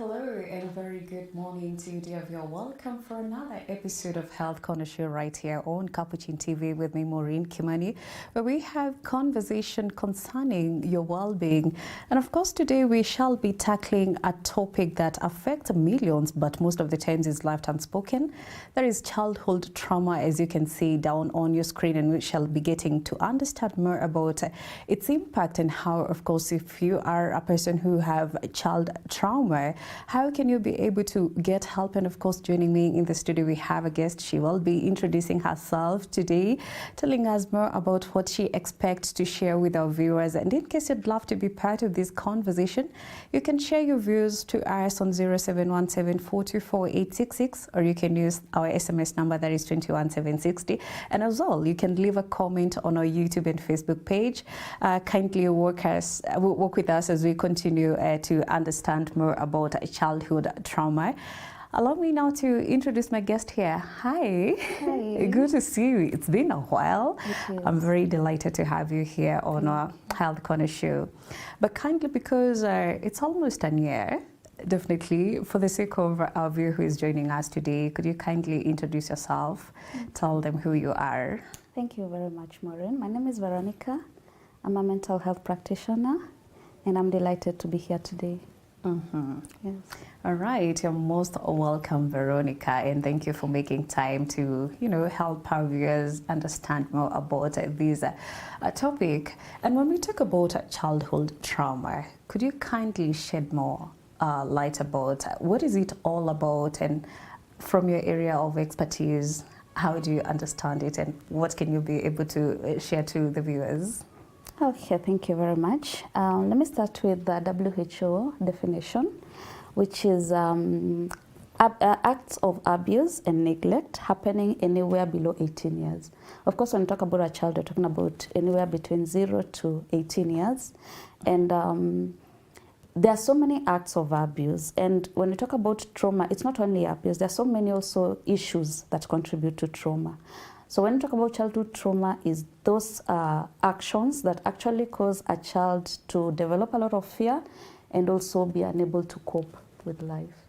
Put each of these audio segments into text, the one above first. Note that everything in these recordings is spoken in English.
Hello and a very good morning to you, dear viewer. Welcome for another episode of Health Corner Show right here on Capuchin TV with me, Maureen Kimani, where we have conversation concerning your well-being. And of course, today we shall be tackling a topic that affects millions, but most of the times is left unspoken. That is childhood trauma, as you can see down on your screen, and we shall be getting to understand more about its impact and how, of course, if you are a person who have child trauma, how can you be able to get help? And of course, joining me in the studio, we have a guest. She will be introducing herself today, telling us more about what she expects to share with our viewers. And in case you'd love to be part of this conversation, you can share your views to us on 0717-424-866, or you can use our SMS number, that is 21760. And as well, you can leave a comment on our YouTube and Facebook page. Kindly work with us as we continue to understand more about childhood trauma. Allow me now to introduce my guest here. Hi. Hi. Good to see you. It's been a while. I'm very delighted to have you here on our Health Corner Show. But kindly, because it's almost a year, definitely, for the sake of our viewer who is joining us today, could you kindly introduce yourself, tell them who you are? Thank you very much, Maureen. My name is Veronica. I'm a mental health practitioner, and I'm delighted to be here today. Yes. All right, you're most welcome, Veronica, and thank you for making time to, help our viewers understand more about this topic. And when we talk about childhood trauma, could you kindly shed more light about what is it all about, and from your area of expertise, how do you understand it, and what can you be able to share to the viewers? Okay, thank you very much. Let me start with the WHO definition, which is acts of abuse and neglect happening anywhere below 18 years. Of course, when we talk about a child, we're talking about anywhere between 0 to 18 years. And there are so many acts of abuse. And when we talk about trauma, it's not only abuse. There are so many also issues that contribute to trauma. So when we talk about childhood trauma, is those actions that actually cause a child to develop a lot of fear and also be unable to cope with life.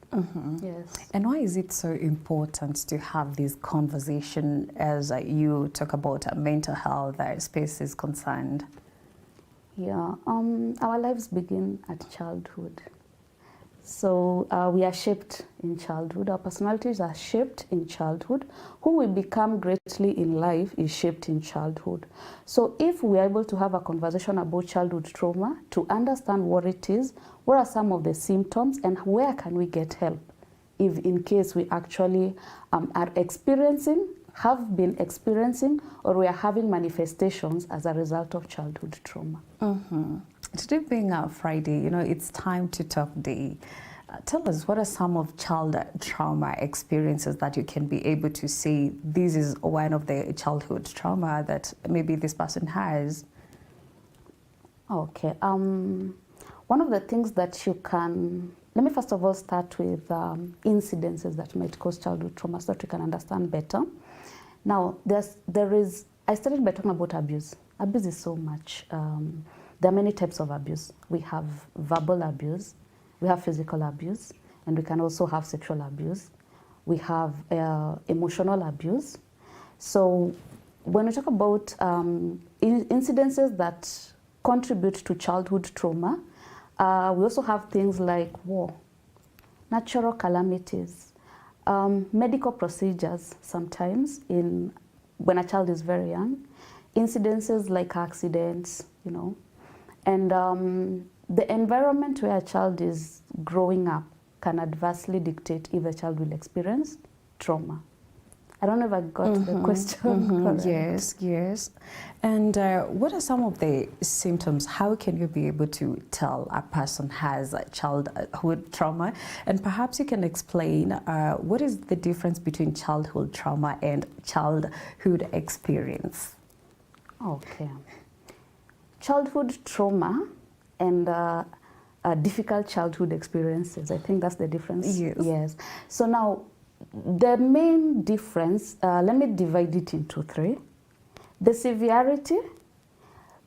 Yes. And why is it so important to have this conversation as you talk about mental health space is concerned? Yeah, our lives begin at childhood. So we are shaped in childhood. Our personalities are shaped in childhood. Who we become greatly in life is shaped in childhood. So if we are able to have a conversation about childhood trauma, to understand what it is, what are some of the symptoms, and where can we get help if in case we actually are experiencing, have been experiencing, or we are having manifestations as a result of childhood trauma. Today being a Friday, it's time to talk day. Tell us, what are some of child trauma experiences that you can be able to say this is one of the childhood trauma that maybe this person has? Okay. One of the things that you can, let me first of all start with incidences that might cause childhood trauma so that you can understand better. Now, I started by talking about abuse. Abuse is so much. There are many types of abuse. We have verbal abuse, we have physical abuse, and we can also have sexual abuse. We have emotional abuse. So when we talk about incidences that contribute to childhood trauma, we also have things like war, natural calamities, medical procedures sometimes when a child is very young, incidences like accidents, and the environment where a child is growing up can adversely dictate if the child will experience trauma. I don't know if I got the question correct. Yes. And what are some of the symptoms? How can you be able to tell a person has childhood trauma? And perhaps you can explain what is the difference between childhood trauma and childhood experience? Okay. Childhood trauma and difficult childhood experiences. I think that's the difference. Yes. So now, the main difference, let me divide it into three. The severity,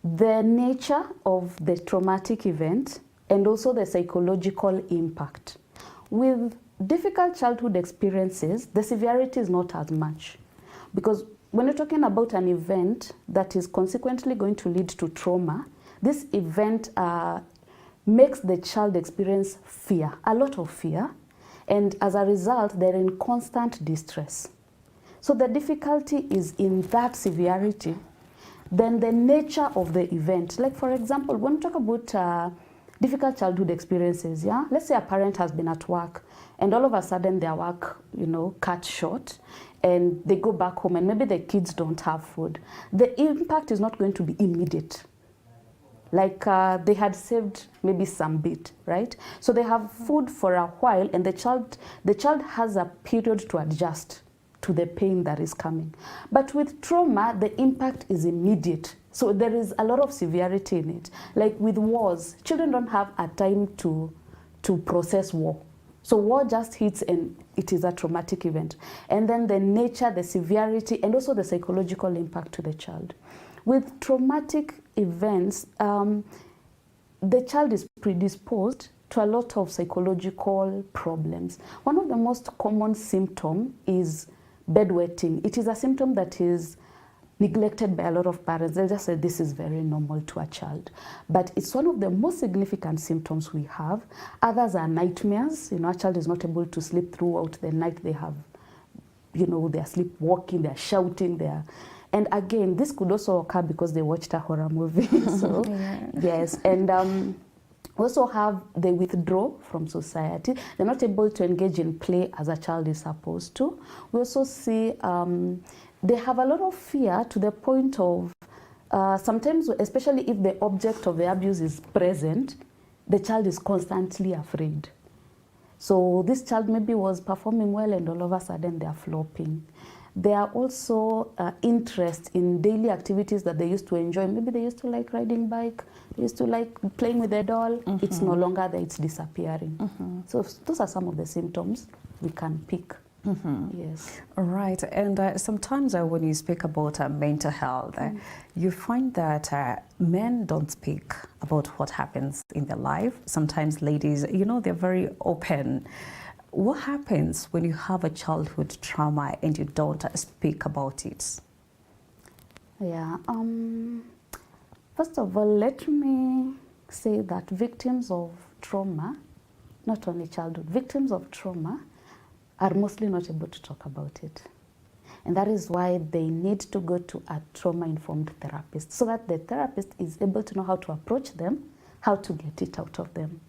the nature of the traumatic event, and also the psychological impact. With difficult childhood experiences, the severity is not as much, because when you're talking about an event that is consequently going to lead to trauma, this event makes the child experience fear, a lot of fear, and as a result, they're in constant distress. So the difficulty is in that severity, then the nature of the event. Like for example, when we talk about difficult childhood experiences, yeah, let's say a parent has been at work and all of a sudden their work, cut short, and they go back home and maybe the kids don't have food. The impact is not going to be immediate. Like they had saved maybe some bit, right? So they have food for a while, and the child has a period to adjust to the pain that is coming. But with trauma, the impact is immediate. So there is a lot of severity in it. Like with wars, children don't have a time to process war. So war just hits and it is a traumatic event. And then the nature, the severity, and also the psychological impact to the child. With traumatic events, the child is predisposed to a lot of psychological problems. One of the most common symptoms is bedwetting. It is a symptom that is neglected by a lot of parents. They'll just say this is very normal to a child. But it's one of the most significant symptoms we have. Others are nightmares. A child is not able to sleep throughout the night. They have, they're sleepwalking, they're shouting, and again, this could also occur because they watched a horror movie. So, yeah. Yes. And also they withdraw from society. They're not able to engage in play as a child is supposed to. We also see they have a lot of fear to the point of sometimes, especially if the object of the abuse is present, the child is constantly afraid. So this child maybe was performing well and all of a sudden they are flopping. There are also interest in daily activities that they used to enjoy. Maybe they used to like riding bike, they used to like playing with their doll. It's no longer there, it's disappearing. So those are some of the symptoms we can pick. Yes. Right. And sometimes when you speak about mental health, you find that men don't speak about what happens in their life. Sometimes ladies, they're very open. What happens when you have a childhood trauma and you don't speak about it? Yeah. First of all, let me say that victims of trauma, not only childhood, victims of trauma are mostly not able to talk about it. And that is why they need to go to a trauma-informed therapist so that the therapist is able to know how to approach them, how to get it out of them.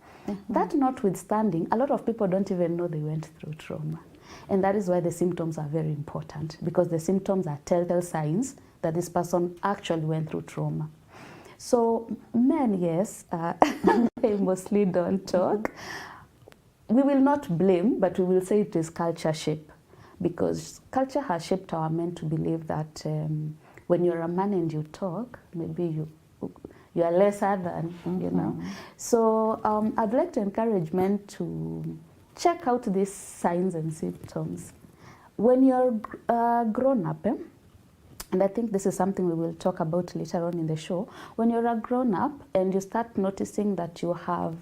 That notwithstanding, a lot of people don't even know they went through trauma. And that is why the symptoms are very important, because the symptoms are telltale signs that this person actually went through trauma. So men, yes, they mostly don't talk. We will not blame, but we will say it is culture shape, because culture has shaped our men to believe that when you're a man and you talk, maybe you are lesser than, So I'd like to encourage men to check out these signs and symptoms. When you're grown up, and I think this is something we will talk about later on in the show, when you're a grown up and you start noticing that you have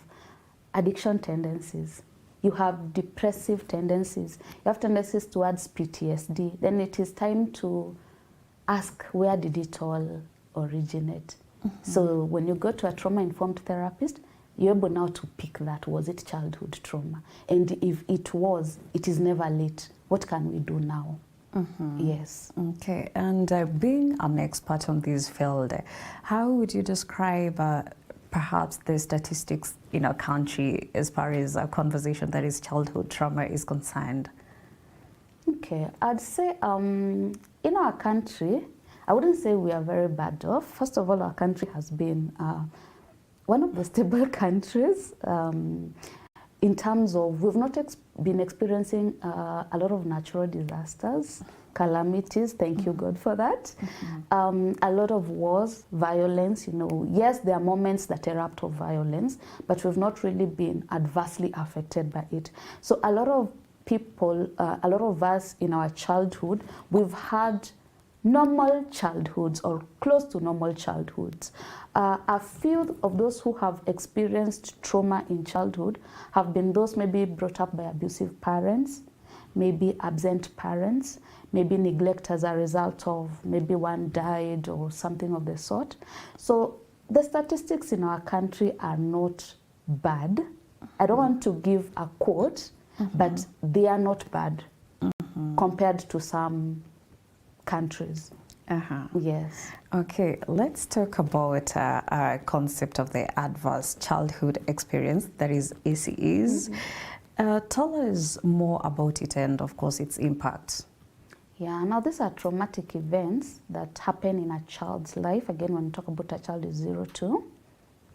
addiction tendencies, you have depressive tendencies, you have tendencies towards PTSD, then it is time to ask, where did it all originate? So when you go to a trauma-informed therapist, you're able now to pick that. Was it childhood trauma? And if it was, it is never late. What can we do now? Yes. Okay. And being an expert on this field, how would you describe perhaps the statistics in our country as far as a conversation that is childhood trauma is concerned? Okay. I'd say in our country, I wouldn't say we are very bad off. First of all, our country has been one of the stable countries in terms of we've not been experiencing a lot of natural disasters, calamities, thank you God for that. A lot of wars, violence, yes, there are moments that erupt of violence, but we've not really been adversely affected by it. So a lot of people, a lot of us in our childhood, we've had normal childhoods or close to normal childhoods. A few of those who have experienced trauma in childhood have been those maybe brought up by abusive parents, maybe absent parents, maybe neglect as a result of maybe one died or something of the sort. So the statistics in our country are not bad. I don't want to give a quote, but they are not bad compared to some countries. Yes. Okay, let's talk about a concept of the adverse childhood experience, that is ACEs. Tell us more about it and, of course, its impact. Yeah, now these are traumatic events that happen in a child's life. Again, when we talk about a child is 0 to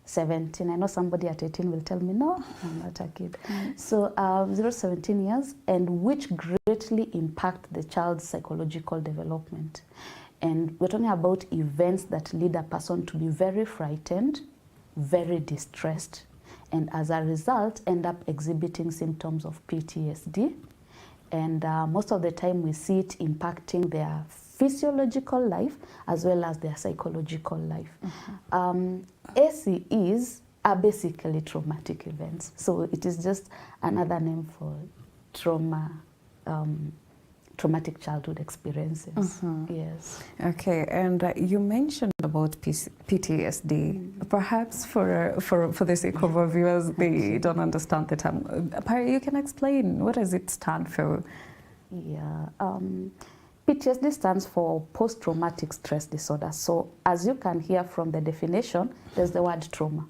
17. I know somebody at 18 will tell me, no, I'm not a kid. So 0 to 17 years, and which greatly impact the child's psychological development. And we're talking about events that lead a person to be very frightened, very distressed, and as a result end up exhibiting symptoms of PTSD. And most of the time we see it impacting their physiological life as well as their psychological life. ACEs are basically traumatic events. So it is just another name for trauma, traumatic childhood experiences. Yes. Okay, and you mentioned about PTSD. Perhaps for the sake of our viewers, they don't understand the term. You can explain, what does it stand for? Yeah, PTSD stands for post-traumatic stress disorder. So as you can hear from the definition, there's the word trauma.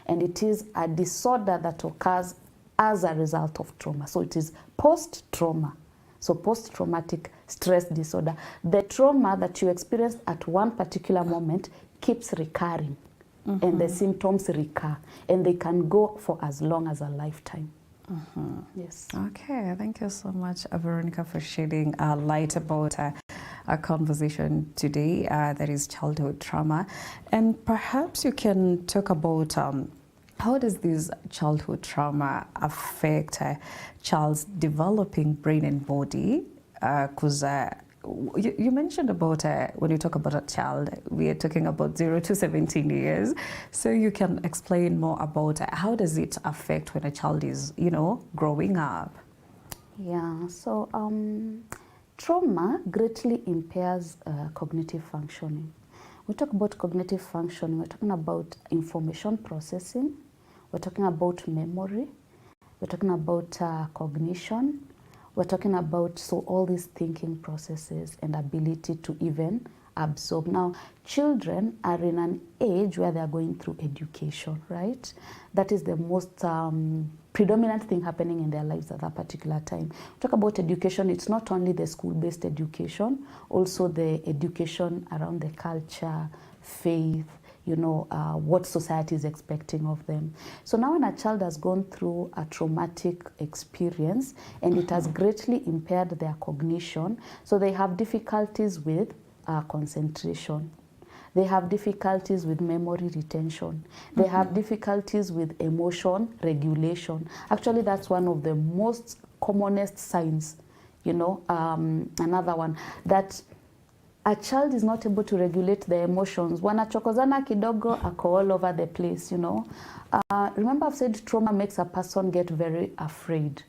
And it is a disorder that occurs as a result of trauma. So it is post-trauma. So post-traumatic stress disorder. The trauma that you experienced at one particular moment keeps recurring. And the symptoms recur. And they can go for as long as a lifetime. Yes. Okay, thank you so much, Veronica, for shedding light about our conversation today, that is childhood trauma. And perhaps you can talk about how does this childhood trauma affect a child's developing brain and body? Because you mentioned about when you talk about a child, we are talking about 0 to 17 years. So you can explain more about how does it affect when a child is, growing up? Yeah, so trauma greatly impairs cognitive functioning. We talk about cognitive functioning, we're talking about information processing, we're talking about memory, we're talking about cognition, we're talking about all these thinking processes and ability to even absorb. Now, children are in an age where they're going through education, right? That is the most predominant thing happening in their lives at that particular time. Talk about education, it's not only the school-based education, also the education around the culture, faith, what society is expecting of them. So now when a child has gone through a traumatic experience and it has greatly impaired their cognition, so they have difficulties with concentration. They have difficulties with memory retention. They have difficulties with emotion regulation. Actually, that's one of the most commonest signs, another one, that a child is not able to regulate their emotions. Wanachokozana kidogo, ako all over the place, Remember I've said trauma makes a person get very afraid.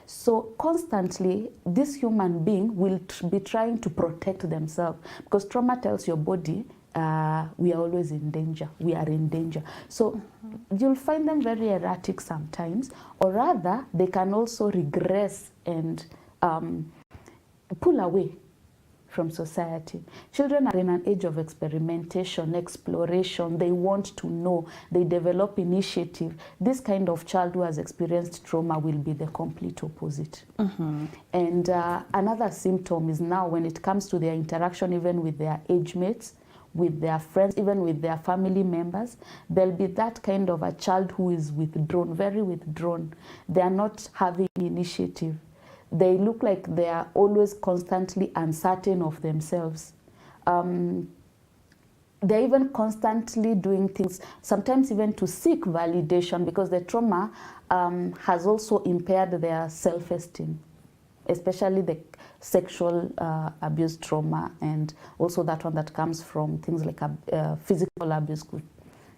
So constantly, this human being will be trying to protect themselves because trauma tells your body, we are always in danger, we are in danger. So you'll find them very erratic sometimes, or rather, they can also regress and pull away from society. Children are in an age of experimentation, exploration. They want to know. They develop initiative. This kind of child who has experienced trauma will be the complete opposite. And another symptom is now when it comes to their interaction even with their age mates, with their friends, even with their family members, there'll be that kind of a child who is withdrawn, very withdrawn. They are not having initiative. They look like they are always constantly uncertain of themselves. They're even constantly doing things, sometimes even to seek validation, because the trauma has also impaired their self-esteem. especially the sexual abuse trauma, and also that one that comes from things like physical abuse,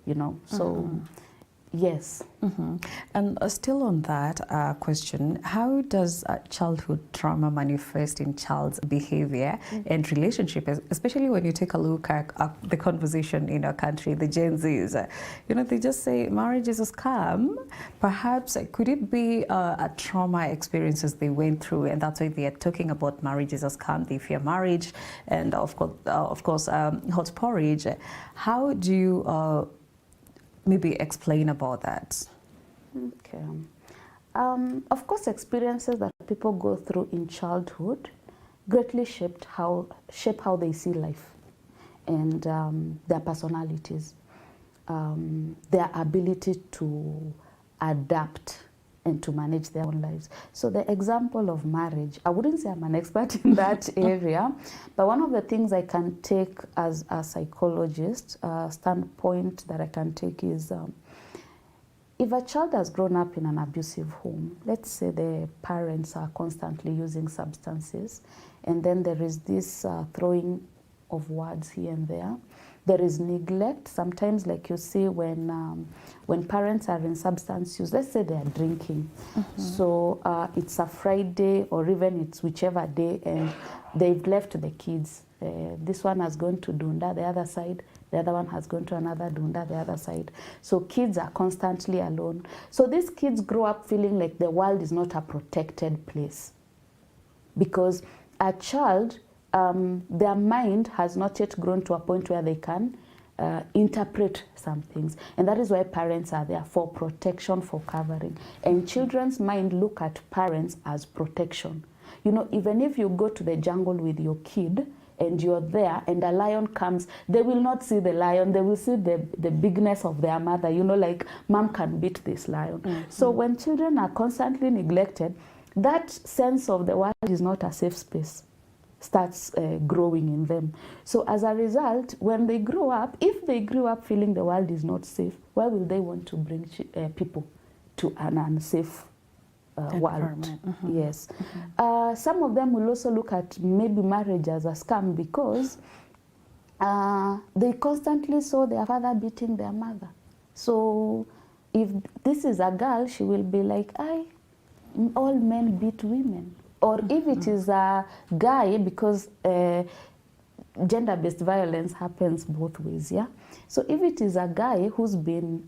you know. So, yes. And still on that question, how does childhood trauma manifest in child's behavior and relationship, especially when you take a look at the conversation in our country, the Gen Zs? You know, they just say marriage is a scam. Perhaps could it be a trauma experiences they went through, and that's why they are talking about marriage is a scam. They fear marriage, and of course, hot porridge. How do you maybe explain about that? Okay. Of course, experiences that people go through in childhood greatly shape how they see life, and their personalities, their ability to adapt and to manage their own lives. So the example of marriage, I wouldn't say I'm an expert in that area, but one of the things I can take as a psychologist standpoint that I can take is if a child has grown up in an abusive home, let's say the parents are constantly using substances, and then there is this throwing of words here and there. There is neglect. Sometimes, like you see, when parents are in substance use, let's say they are drinking, so it's a Friday or even it's whichever day, and they've left the kids. This one has gone to Dunda, the other side. The other one has gone to another Dunda, the other side. So kids are constantly alone. So these kids grow up feeling like the world is not a protected place, because a child, their mind has not yet grown to a point where they can interpret some things. And that is why parents are there, for protection, for covering. And children's mind look at parents as protection. You know, even if you go to the jungle with your kid and you're there and a lion comes, they will not see the lion, they will see the bigness of their mother. You know, like, mom can beat this lion. So when children are constantly neglected, that sense of the world is not a safe space starts growing in them. So as a result, when they grow up, if they grew up feeling the world is not safe, why will they want to bring people to an unsafe world? Yes. Some of them will also look at maybe marriage as a scam, because they constantly saw their father beating their mother. So if this is a girl, she will be like, all men beat women. Or if it is a guy, because gender-based violence happens both ways, yeah? So if it is a guy who's been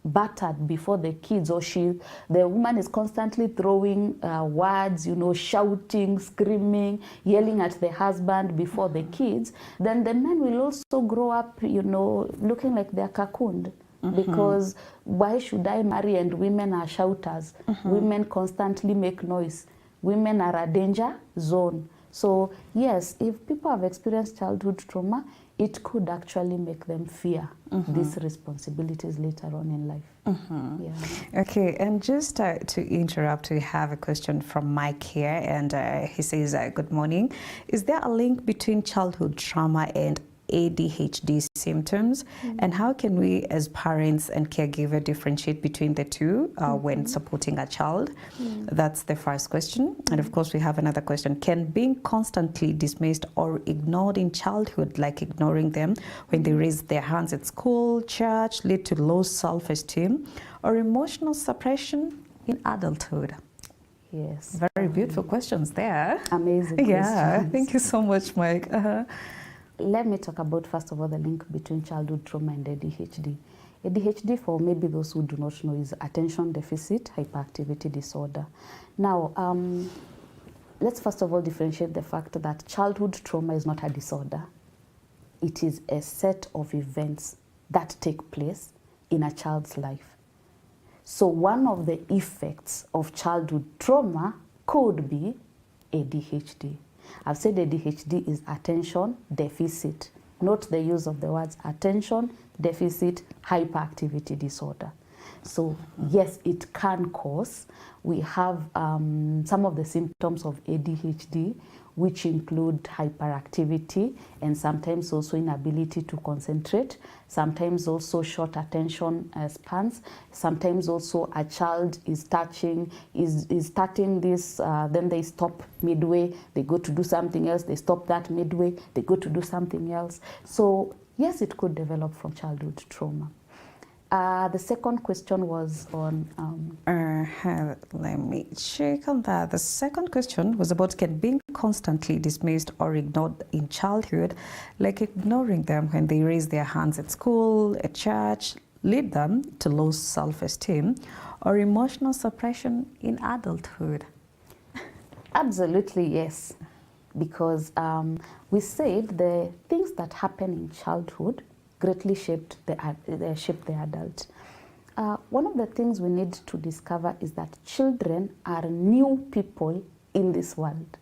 battered before the kids, or the woman is constantly throwing words, you know, shouting, screaming, yelling at the husband before the kids, then the men will also grow up, you know, looking like they're cocooned. Because why should I marry and women are shouters? Women constantly make noise. Women are a danger zone. So yes, if people have experienced childhood trauma, it could actually make them fear these responsibilities later on in life. Yeah. Okay, and just to interrupt, we have a question from Mike here, and he says, good morning. Is there a link between childhood trauma and ADHD symptoms, and how can we as parents and caregiver differentiate between the two when supporting a child? That's the first question. And of course we have another question: can being constantly dismissed or ignored in childhood, like ignoring them when they raise their hands at school, church, lead to low self-esteem or emotional suppression in adulthood? Yes. Very beautiful questions there. Amazing Yeah, questions. thank you so much, Mike. Let me talk about, first of all, the link between childhood trauma and ADHD. ADHD, for maybe those who do not know, is attention deficit hyperactivity disorder. Now, let's first of all differentiate the fact that childhood trauma is not a disorder. It is a set of events that take place in a child's life. So one of the effects of childhood trauma could be ADHD. I've said ADHD is attention deficit. Note the use of the words attention deficit hyperactivity disorder. So yes, it can cause. We have some of the symptoms of ADHD which include hyperactivity and sometimes also inability to concentrate, sometimes also short attention spans, sometimes also a child is starting this, then they stop midway, they go to do something else, they stop that midway, they go to do something else. So yes, it could develop from childhood trauma. The second question was on... let me check on that. The second question was about, can being constantly dismissed or ignored in childhood, like ignoring them when they raise their hands at school, at church, lead them to low self-esteem or emotional suppression in adulthood? Absolutely, yes. Because we said the things that happen in childhood greatly shape the adult. One of the things we need to discover is that children are new people in this world.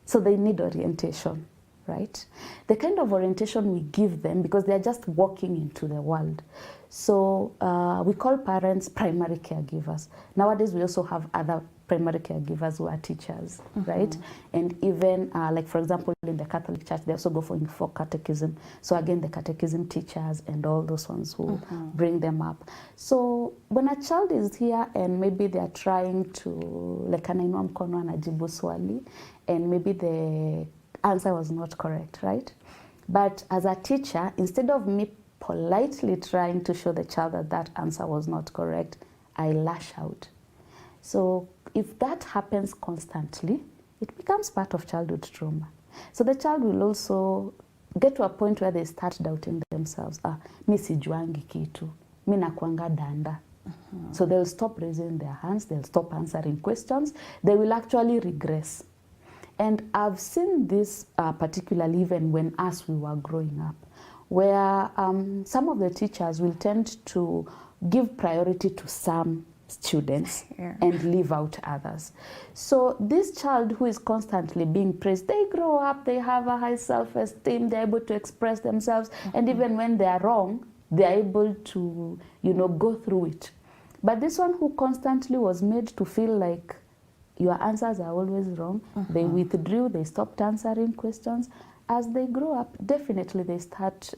So they need orientation, right? The kind of orientation we give them, because they're just walking into the world. So we call parents primary caregivers. Nowadays we also have other primary caregivers who are teachers, right? And even like, for example, in the Catholic Church, they also go for catechism. So again, the catechism teachers and all those ones who bring them up. So when a child is here and maybe they are trying to, like, anainua mkono anajibu swali, and maybe the answer was not correct, right? But as a teacher, instead of me politely trying to show the child that that answer was not correct, I lash out. So if that happens constantly, it becomes part of childhood trauma. So the child will also get to a point where they start doubting themselves. Mi sijuangi kitu, mi nakuanga danda. So they'll stop raising their hands, they'll stop answering questions, they will actually regress. And I've seen this particularly even when we were growing up, where some of the teachers will tend to give priority to some students and leave out others. So this child who is constantly being praised, they grow up, they have a high self-esteem, they're able to express themselves, and even when they are wrong, they're able to, you know, go through it. But this one who constantly was made to feel like your answers are always wrong, they withdrew, they stopped answering questions. As they grow up, definitely they start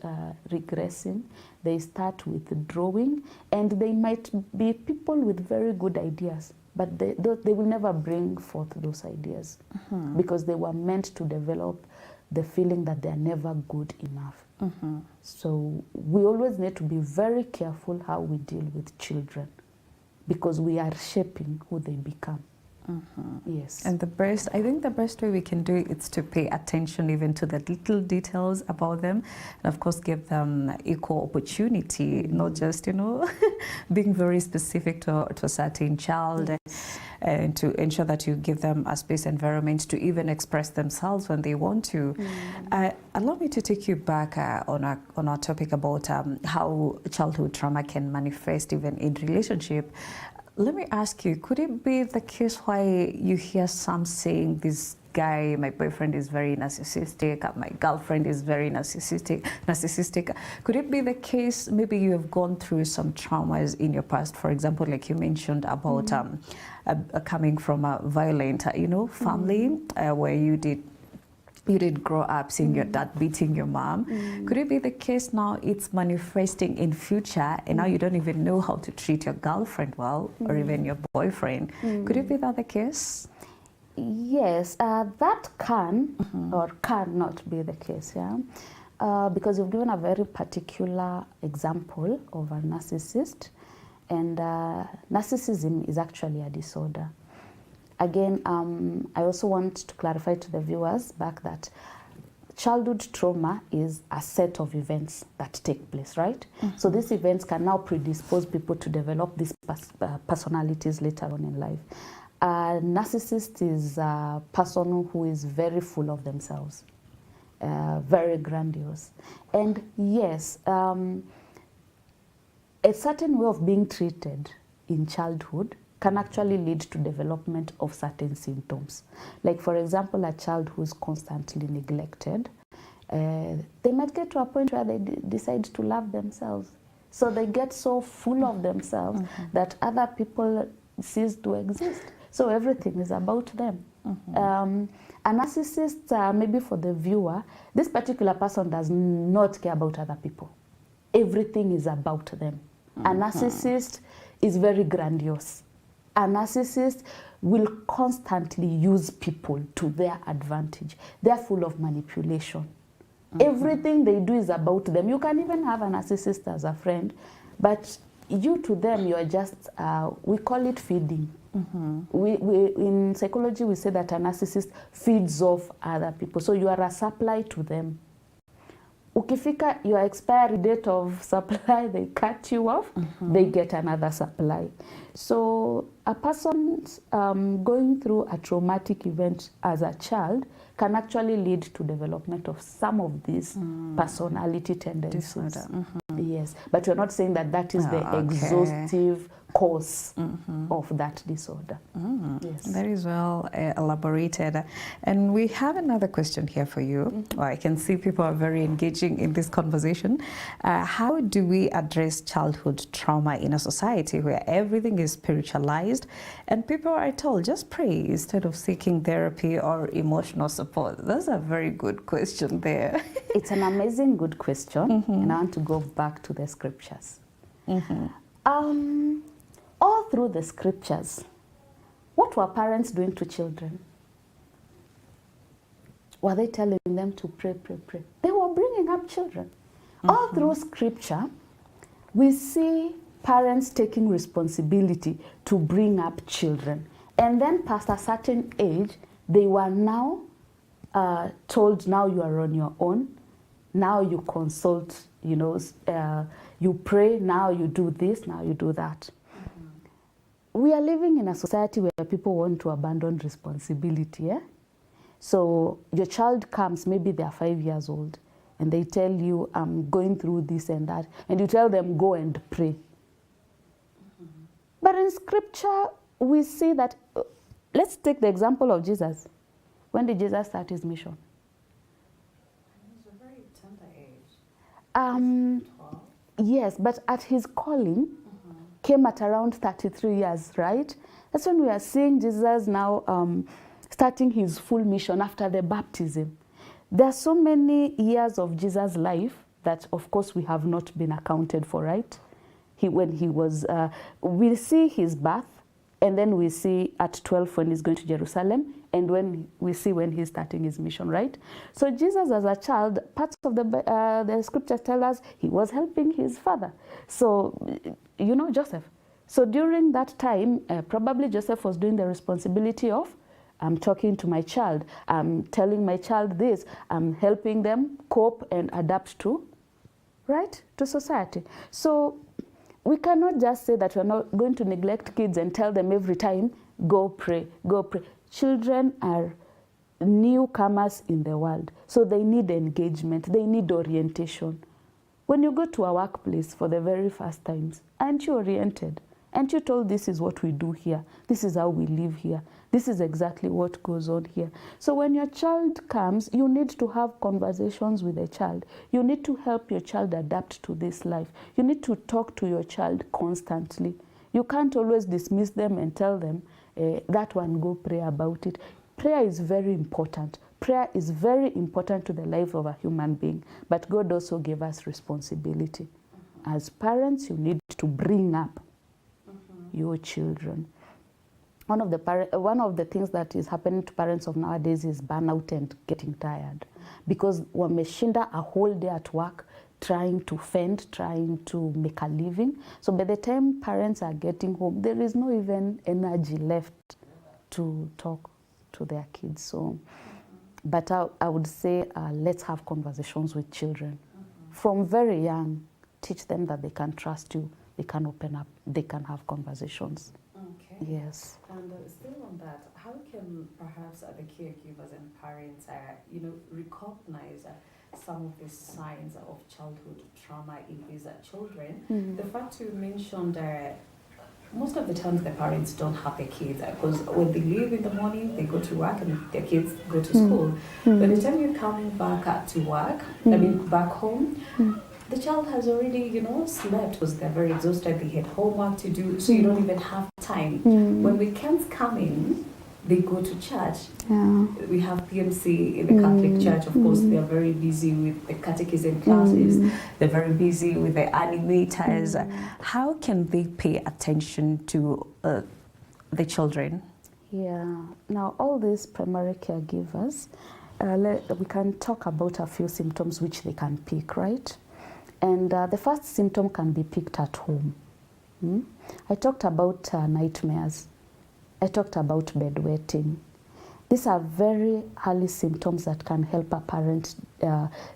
regressing, they start withdrawing, and they might be people with very good ideas, but they will never bring forth those ideas because they were meant to develop the feeling that they're never good enough. So we always need to be very careful how we deal with children because we are shaping who they become. Yes. And I think the best way we can do it is to pay attention even to the little details about them, and of course give them equal opportunity, not just, you know, being very specific to a certain child, and to ensure that you give them a space environment to even express themselves when they want to. Allow me to take you back on our topic about how childhood trauma can manifest even in relationship. Let me ask you, could it be the case why you hear some saying, this guy, my boyfriend is very narcissistic, my girlfriend is very narcissistic? Could it be the case, maybe you have gone through some traumas in your past, for example, like you mentioned about coming from a violent, you know, family where you did grow up seeing your dad beating your mom. Could it be the case now it's manifesting in future and now you don't even know how to treat your girlfriend well or even your boyfriend? Could it be that the case? Yes, that can or cannot be the case, because you've given a very particular example of a narcissist, and narcissism is actually a disorder. Again, I also want to clarify to the viewers back that childhood trauma is a set of events that take place, right? So these events can now predispose people to develop these personalities later on in life. A narcissist is a person who is very full of themselves, very grandiose. And yes, a certain way of being treated in childhood can actually lead to development of certain symptoms. Like, for example, a child who is constantly neglected, they might get to a point where they decide to love themselves. So they get so full of themselves that other people cease to exist. So everything is about them. A narcissist, maybe for the viewer, this particular person does not care about other people. Everything is about them. A narcissist is very grandiose. A narcissist will constantly use people to their advantage. They're full of manipulation. Everything they do is about them. You can even have a narcissist as a friend, but you to them, you are just, we call it feeding. We, in psychology, we say that a narcissist feeds off other people. So you are a supply to them. Ukifika, your expiry date of supply, they cut you off, they get another supply. So a person going through a traumatic event as a child can actually lead to development of some of these personality tendencies. Yes, but we're not saying that that is the exhaustive cause of that disorder. Yes. That is well elaborated. And we have another question here for you. Well, I can see people are very engaging in this conversation. How do we address childhood trauma in a society where everything is spiritualized and people are told just pray instead of seeking therapy or emotional support? That's a very good question there. It's an amazing good question, and I want to go back to the scriptures. All through the scriptures, what were parents doing to children? Were they telling them to pray, pray, pray? They were bringing up children. All through scripture, we see parents taking responsibility to bring up children. And then past a certain age, they were now told, now you are on your own. Now you consult, you know, you pray, now you do this, now you do that. We are living in a society where people want to abandon responsibility. So your child comes, maybe they are 5 years old, and they tell you, I'm going through this and that, and you tell them, go and pray. But in scripture, we see that, let's take the example of Jesus. When did Jesus start his mission? He was a very tender age. 12. Yes, but at his calling, came at around 33 years, right? That's when we are seeing Jesus now starting his full mission after the baptism. There are so many years of Jesus' life that, of course, we have not been accounted for, right? When he was, we see his birth, and then we see at 12 when he's going to Jerusalem, and when we see when he's starting his mission, right? So Jesus as a child, parts of the scriptures tell us he was helping his father. So, you know, Joseph. So during that time, probably Joseph was doing the responsibility of, I'm talking to my child, I'm telling my child this, I'm helping them cope and adapt to, right, to society. So we cannot just say that we're not going to neglect kids and tell them every time, go pray, go pray. Children are newcomers in the world, so they need engagement, they need orientation. When you go to a workplace for the very first times, aren't you oriented? Aren't you told this is what we do here? This is how we live here. This is exactly what goes on here. So when your child comes, you need to have conversations with the child. You need to help your child adapt to this life. You need to talk to your child constantly. You can't always dismiss them and tell them, that one, go pray about it. Prayer is very important. Prayer is very important to the life of a human being. But God also gave us responsibility. As parents, you need to bring up your children. One of the things that is happening to parents of nowadays is burnout and getting tired, because wameshinda a whole day at work trying to fend, trying to make a living. So by the time parents are getting home, there is no even energy left to talk to their kids. So, but I would say let's have conversations with children from very young. Teach them that they can trust you, they can open up, they can have conversations. Okay. Yes. And still on that, how can perhaps the caregivers and parents, recognize some of the signs of childhood trauma in these children? The fact you mentioned, most of the times the parents don't have their kids because when they leave in the morning, they go to work and their kids go to school. By the time you're coming back to work, back home, the child has already, slept because they're very exhausted. They had homework to do, so you don't even have time. When weekends come in, they go to church. Yeah. We have PMC in the Catholic Church. Of course, they are very busy with the catechism classes. They're very busy with the animators. How can they pay attention to the children? Yeah. Now, all these primary caregivers, we can talk about a few symptoms which they can pick, right? And the first symptom can be picked at home. I talked about nightmares. I talked about bedwetting. These are very early symptoms that can help a parent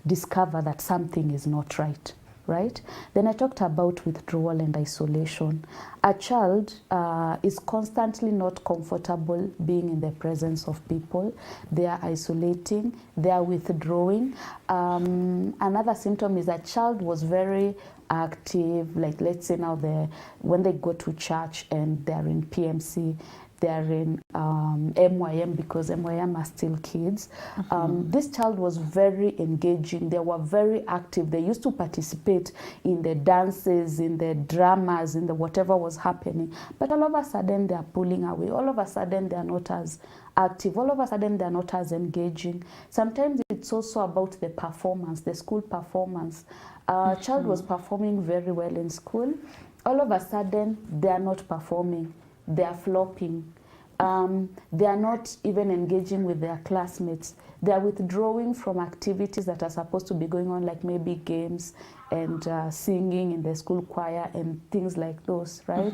discover that something is not right, right? Then I talked about withdrawal and isolation. A child is constantly not comfortable being in the presence of people. They are isolating, they are withdrawing. Another symptom is that child was very active, like let's say now when they go to church and they're in PMC, they're in MYM because MYM are still kids. This child was very engaging. They were very active. They used to participate in the dances, in the dramas, in the whatever was happening. But all of a sudden, they are pulling away. All of a sudden, they are not as active. All of a sudden, they are not as engaging. Sometimes it's also about the performance, the school performance. Child was performing very well in school. All of a sudden, they are not performing. They are flopping. They are not even engaging with their classmates. They are withdrawing from activities that are supposed to be going on, like maybe games and singing in the school choir and things like those, right?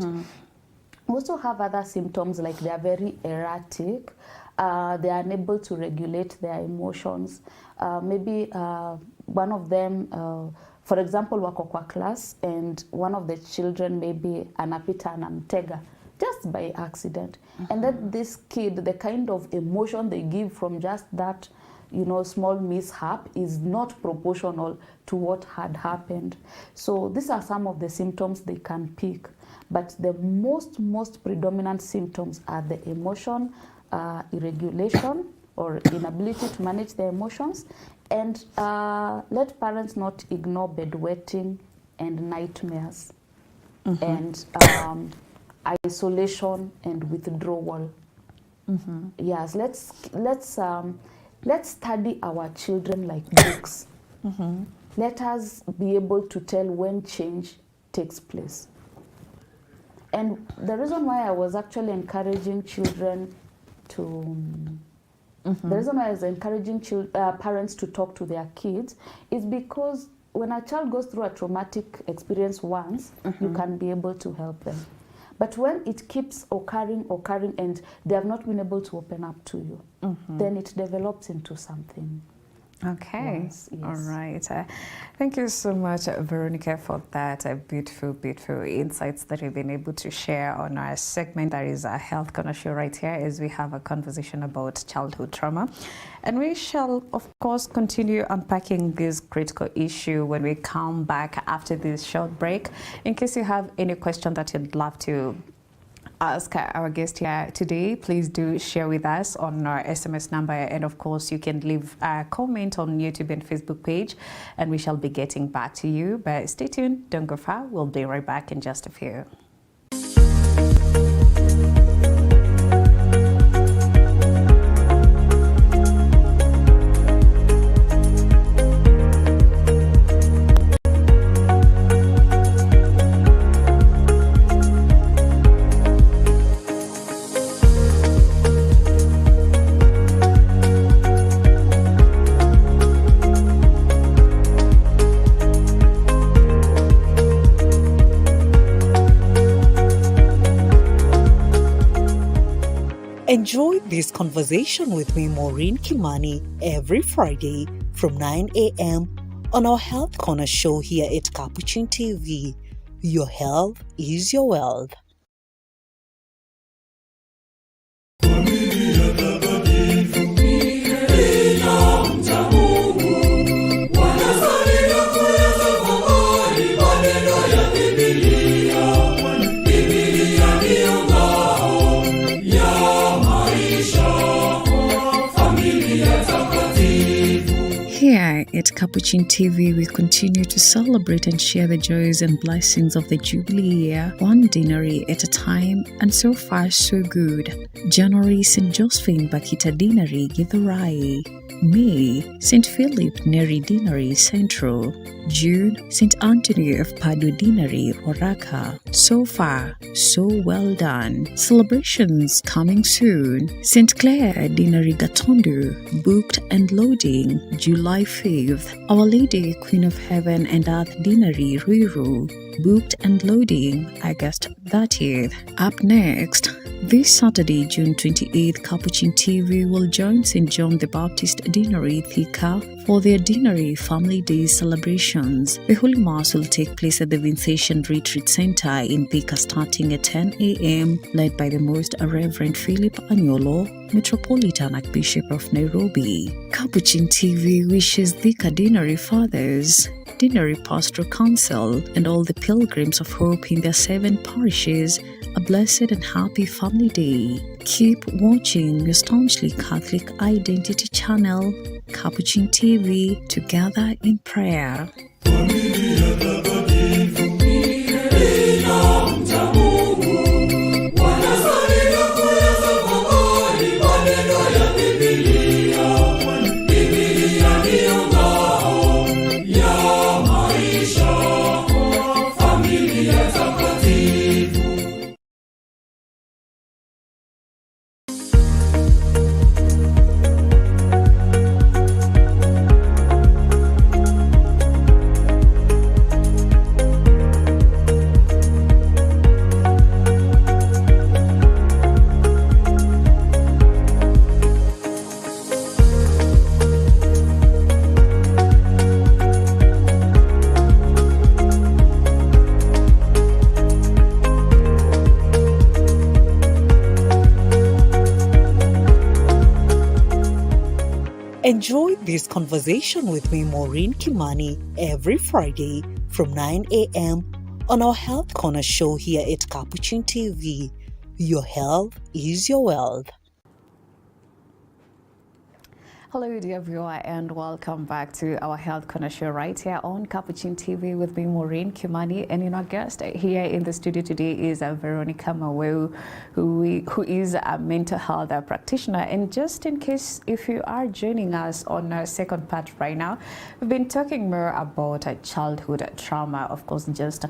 We also have other symptoms like they are very erratic. They are unable to regulate their emotions. Maybe one of them, for example, wako kwa class and one of the children maybe anapita anamtega just by accident. And then this kid, the kind of emotion they give from just that, small mishap is not proportional to what had happened. So these are some of the symptoms they can pick. But the most predominant symptoms are the emotion irregulation or inability to manage their emotions. And let parents not ignore bedwetting and nightmares and isolation and withdrawal. Yes, let's study our children like books. Let us be able to tell when change takes place. And the reason why I was actually encouraging children to the reason why I was encouraging parents to talk to their kids is because when a child goes through a traumatic experience once, you can be able to help them. But when it keeps occurring, and they have not been able to open up to you, then it develops into something. Okay. Yes. All right. Thank you so much, Veronica, for that beautiful insights that you've been able to share on our segment. That is a Health Corner show right here as we have a conversation about childhood trauma. And we shall, of course, continue unpacking this critical issue when we come back after this short break. In case you have any question that you'd love to ask our guest here today, please do share with us on our SMS number, and of course you can leave a comment on YouTube and Facebook page, and we shall be getting back to you. But stay tuned, don't go far, we'll be right back in just a few. Enjoy this conversation with me, Maureen Kimani, every Friday from 9 a.m. on our Health Corner show here at Capuchin TV. Your health is your wealth. Here at Capuchin TV, we continue to celebrate and share the joys and blessings of the Jubilee year, one dinary at a time, and so far so good. January, St. Josephine Bakita Dinari Githurai. May, St. Philip Neri Dinari Central. June, St. Anthony of Padua Dinari Oraka. So far, so well done. Celebrations coming soon. St. Clair Dinari Gatondu, booked and loading July 5th. Our Lady Queen of Heaven and Earth Dinari Ruiru, booked and loading August 30th. Up next, this Saturday, June 28th, Capuchin TV will join St. John the Baptist Dinari Thika for their Dinari Family Day celebrations. The Holy Mass will take place at the Vincentian Retreat Center in Thika starting at 10 a.m., led by the Most Reverend Philip Anyolo, Metropolitan Archbishop of Nairobi. Capuchin TV wishes Thika Dinari Fathers, Dinari Pastoral Council, and all the pilgrims of hope in their 7 parishes a blessed and happy family day. Keep watching your staunchly Catholic Identity channel, Capuchin TV, together in prayer. Enjoy this conversation with me, Maureen Kimani, every Friday from 9 a.m. on our Health Corner show here at Capuchin TV. Your health is your wealth. Hello, dear viewer, and welcome back to our Health Corner show right here on Capuchin TV with me, Maureen Kimani. And our guest here in the studio today is Veronica Maweu, who is a mental health practitioner. And just in case if you are joining us on our second part right now, we've been talking more about childhood trauma, of course, just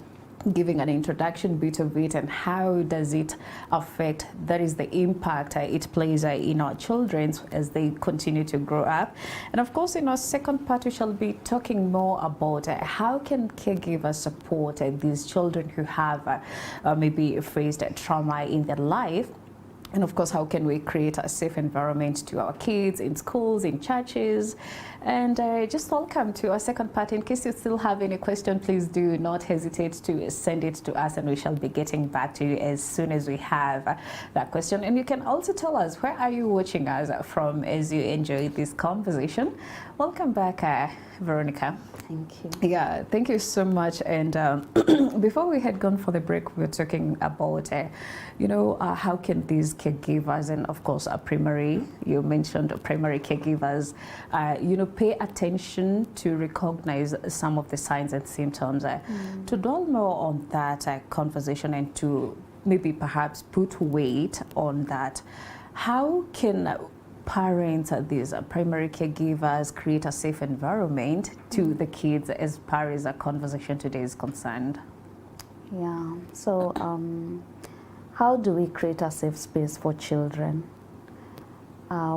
giving an introduction bit of it and how does it affect, that is the impact it plays in our children as they continue to grow up. And of course, in our second part, we shall be talking more about how can caregivers support these children who have maybe faced trauma in their life. And of course, how can we create a safe environment to our kids in schools, in churches? And just welcome to our second part. In case you still have any question, please do not hesitate to send it to us and we shall be getting back to you as soon as we have that question. And you can also tell us, where are you watching us from as you enjoy this conversation? Welcome back, Veronica. Thank you. Yeah, thank you so much. And before we had gone for the break, we were talking about, how can these caregivers and of course you mentioned primary caregivers, pay attention to recognize some of the signs and symptoms. To dwell more on that conversation and to maybe perhaps put weight on that, how can parents, these primary caregivers, create a safe environment to the kids as far as our conversation today is concerned? Yeah, so how do we create a safe space for children?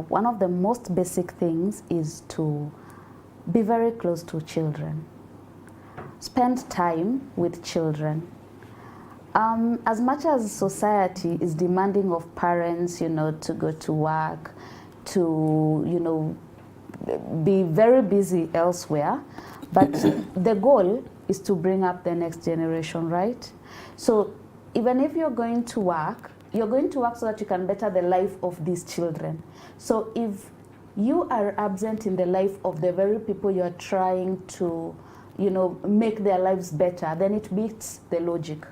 One of the most basic things is to be very close to children. Spend time with children. As much as society is demanding of parents, to go to work, to, be very busy elsewhere, but the goal is to bring up the next generation, right? So even if you're going to work so that you can better the life of these children. So if you are absent in the life of the very people you're trying to, make their lives better, then it beats the logic.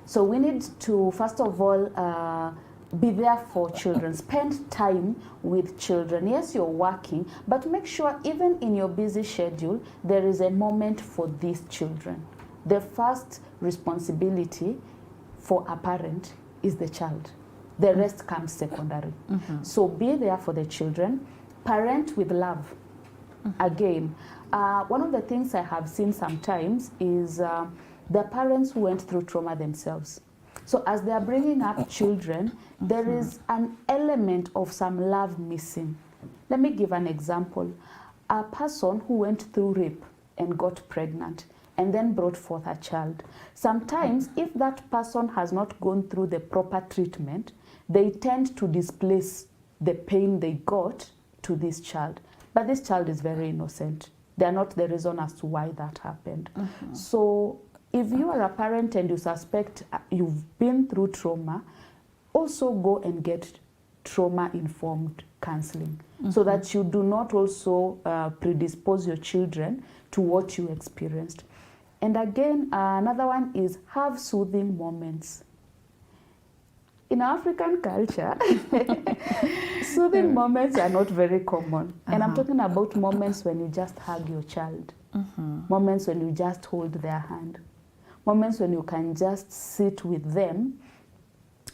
So we need to, first of all, be there for children. Spend time with children. Yes, you're working, but make sure even in your busy schedule, there is a moment for these children. The first responsibility for a parent is the child. The rest comes secondary. So be there for the children. Parent with love. Again, one of the things I have seen sometimes is the parents who went through trauma themselves. So as they are bringing up children, there is an element of some love missing. Let me give an example. A person who went through rape and got pregnant and then brought forth a child. Sometimes if that person has not gone through the proper treatment, they tend to displace the pain they got to this child. But this child is very innocent. They are not the reason as to why that happened. So if you are a parent and you suspect you've been through trauma, also go and get trauma-informed counseling so that you do not also predispose your children to what you experienced. And again, another one is have soothing moments. In African culture, soothing moments are not very common. And I'm talking about moments when you just hug your child, moments when you just hold their hand, moments when you can just sit with them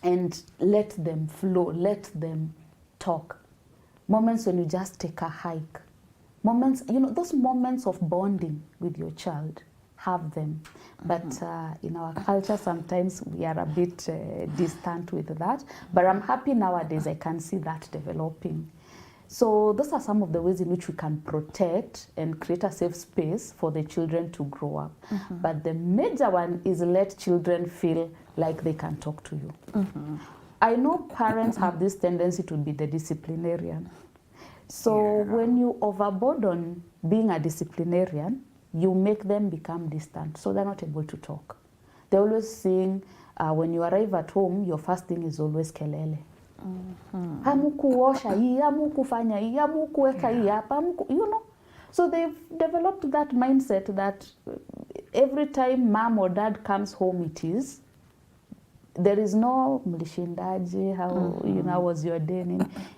and let them flow, let them talk, moments when you just take a hike, moments, you know, those moments of bonding with your child. Have them. But in our culture, sometimes we are a bit distant with that. But I'm happy nowadays I can see that developing. So those are some of the ways in which we can protect and create a safe space for the children to grow up. But the major one is let children feel like they can talk to you. I know parents have this tendency to be the disciplinarian. So when you overburden being a disciplinarian, you make them become distant, so they're not able to talk. They're always saying, when you arrive at home, your first thing is always kelele. Hamukuosha hii, hamukufanya hii, hamukuweka hii hapa, you know. So they've developed that mindset that every time mom or dad comes home, there is no mlishindaji, how you know was your day.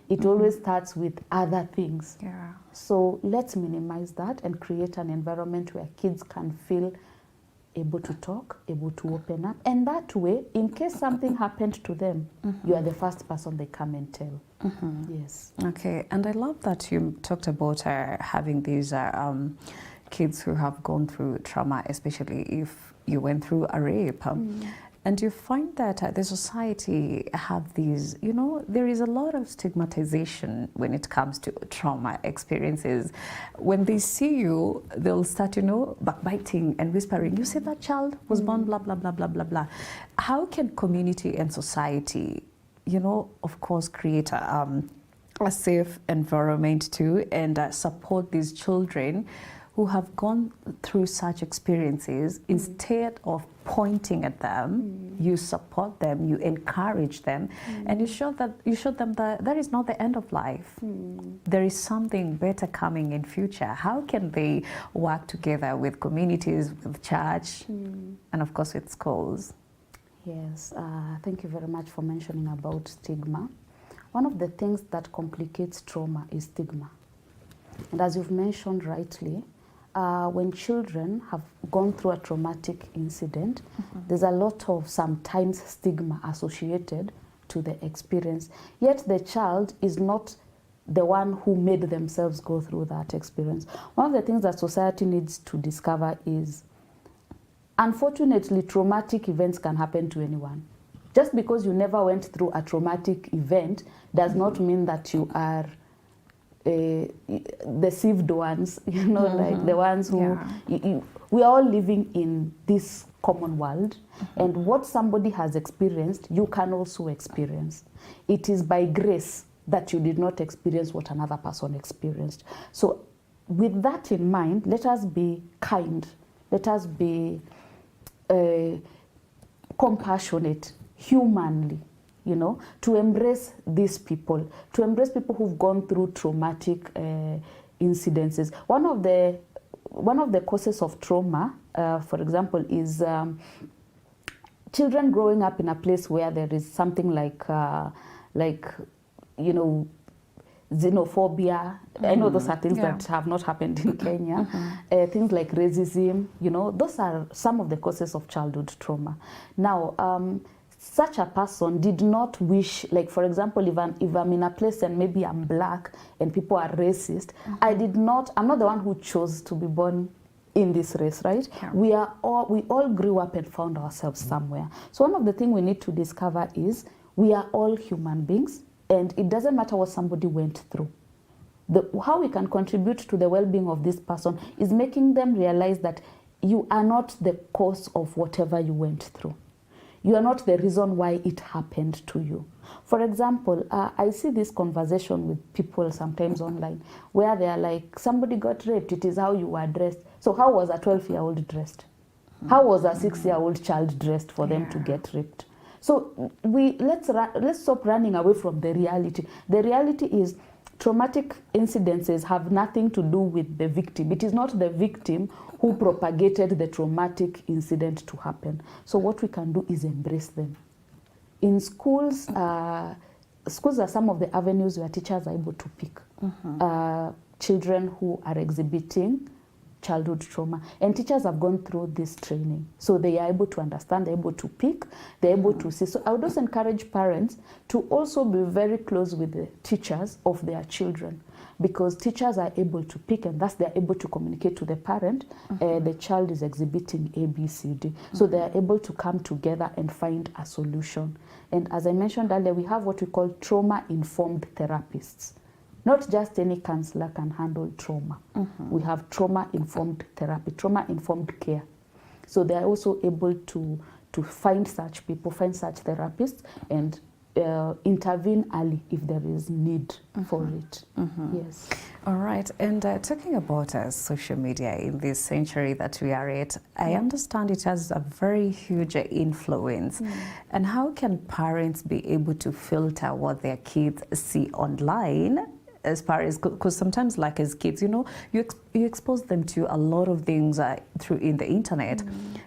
It always starts with other things. So let's minimize that and create an environment where kids can feel able to talk, able to open up. And that way, in case something happened to them, you are the first person they come and tell. Yes. Okay, and I love that you talked about having these kids who have gone through trauma, especially if you went through a rape. And you find that the society have these, you know, there is a lot of stigmatization when it comes to trauma experiences. When they see you, they'll start, you know, backbiting and whispering, you say that child was born blah, blah, blah, blah, blah, blah. How can community and society, you know, of course, create a safe environment too and support these children who have gone through such experiences? Instead of pointing at them, you support them, you encourage them, and you show them that that is not the end of life. There is something better coming in future. How can they work together with communities, with church, and of course with schools? Yes, thank you very much for mentioning about stigma. One of the things that complicates trauma is stigma. And as you've mentioned rightly, when children have gone through a traumatic incident, there's a lot of sometimes stigma associated to the experience. Yet the child is not the one who made themselves go through that experience. One of the things that society needs to discover is, unfortunately, traumatic events can happen to anyone. Just because you never went through a traumatic event does not mean that you are the saved ones, you know, like the ones who, we are all living in this common world, and what somebody has experienced, you can also experience. It is by grace that you did not experience what another person experienced. So with that in mind, let us be kind, let us be compassionate, humanly, you know, to embrace these people, to embrace people who've gone through traumatic incidences. One of the causes of trauma, for example, is children growing up in a place where there is something like like, you know, xenophobia. I know those are things that have not happened in Kenya. Things like racism, you know, those are some of the causes of childhood trauma. Now, such a person did not wish, like for example, if I'm in a place and maybe I'm black and people are racist, I'm not the one who chose to be born in this race, right? Yeah. We all grew up and found ourselves somewhere. So one of the things we need to discover is we are all human beings, and it doesn't matter what somebody went through. How we can contribute to the well-being of this person is making them realize that you are not the cause of whatever you went through. You are not the reason why it happened to you. For example, I see this conversation with people sometimes online where they are like, somebody got raped, it is how you were dressed. So how was a 12-year-old dressed? How was a 6-year-old child dressed for them to get raped? So let's stop running away from the reality. The reality is traumatic incidences have nothing to do with the victim. It is not the victim who propagated the traumatic incident to happen. So what we can do is embrace them. In schools, schools are some of the avenues where teachers are able to pick children who are exhibiting childhood trauma. And teachers have gone through this training. So they are able to understand, they're able to pick, they're able to see. So I would also encourage parents to also be very close with the teachers of their children, because teachers are able to pick, and thus they're able to communicate to the parent, the child is exhibiting A, B, C, D. So they are able to come together and find a solution. And as I mentioned earlier, we have what we call trauma-informed therapists. Not just any counselor can handle trauma. We have trauma-informed therapy, trauma-informed care. So they are also able to find such people, find such therapists, and intervene early if there is need for it. Yes. All right. And talking about social media in this century that we are at, I understand it has a very huge influence. And how can parents be able to filter what their kids see online? As far as, because sometimes, like as kids, you know, you expose them to a lot of things through in the internet,